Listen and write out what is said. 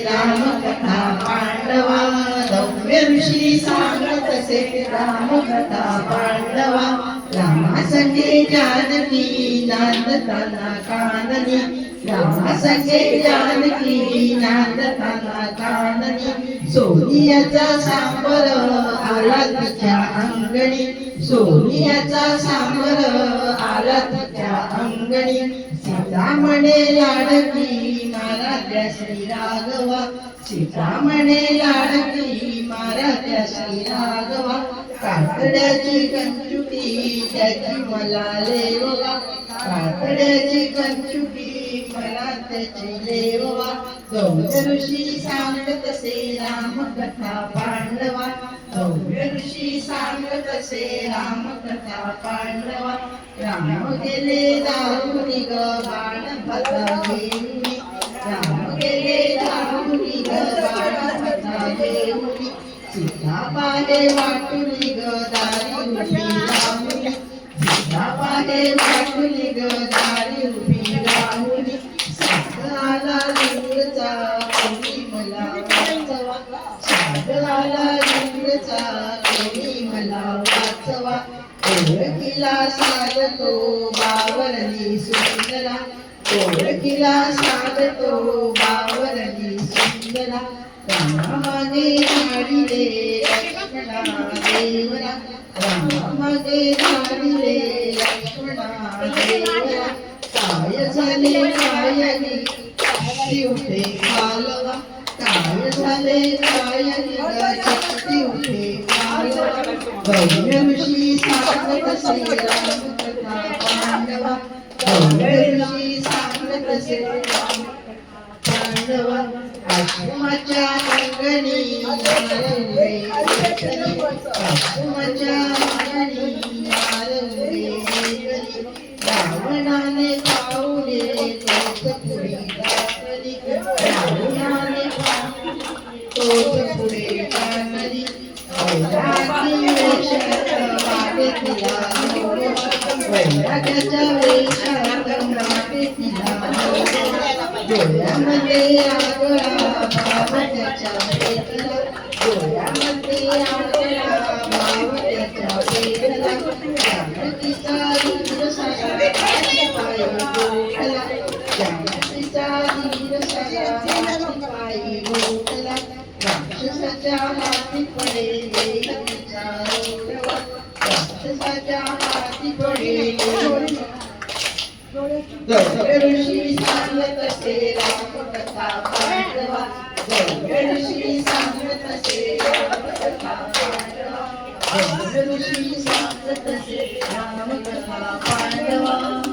रामकथा पांडवा दौम्य ऋषी सांगत असे रामकथा पांडवा रामासंगे जानकी नांदताना काननी रामासंगे जानकी नांदताना काननी सोनियाचा सांबर आला तिच्या अंगणी सोनियाचा सांबर आला तिच्या अंगणी सीता म्हणे लाडकी मारा त्या श्री राघवा सीता म्हणे लाडकी मारा त्या श्री राघवा कातड्याची कंचुकी त्याची मला लेवा कातड्याची कंचुकी मला त्याची लेवा गौर ऋषी सांगत असे रामकथा पांडवा गौर ऋषी सांगत असे रामकथा पांडवा राम गेले दारुनी ग बाणपता घेऊनी राम गेले दारुनी ग बाणपता घेऊनी सीता पाहे वाटुनी ग दारी उभी राहुनी सीता पाहे वाटुनी ग दारी उभी राहुनी सागराला लिंगचा कोणी मला वाचवा सागराला लिंगचा कोणी मला वाचवा ओळखीला साधतो बावरली सुंदरा ओळखीला साधतो बावरली सुंदरा रामागे धाडिले लक्ष्मणा देवरा रामागे धाडिले लक्ष्मणा देवरा काय झाले कायनी शक्ती उठे कालवा काय झाले कायनी शक्ती उठे कालवा गौर ऋषी सांगत असे रामकथा पांडवा गौर ऋषी सांगत असे पांडवा आश्रमाच्या अंगणी नारंगे आश्रमाच्या अंगणी नारंगे रावणाने पावले तोच पुढे टाकली रावणाने तोच पुढे टाकली वैरागी वेशात वाटे तिला वैराग्याच्या वेशात वाटे तिला डोळ्यामध्ये आगळा भाव त्याच्या वेदला डोळ्यामध्ये आगळा भाव त्याच्या वेदला जानकीचा धीर सारा पायी गोठला जानकीचा धीर सारा पायी गोठला राक्षसाच्या हाती पडेल तिचा रोडवा राक्षसाच्या हाती पडेल गौर ऋषी सांगत असे रामकथा पांडवा गौर ऋषी सांगत असे रामकथा पांडवा गौर ऋषी सांगत असे रामकथा पांडवा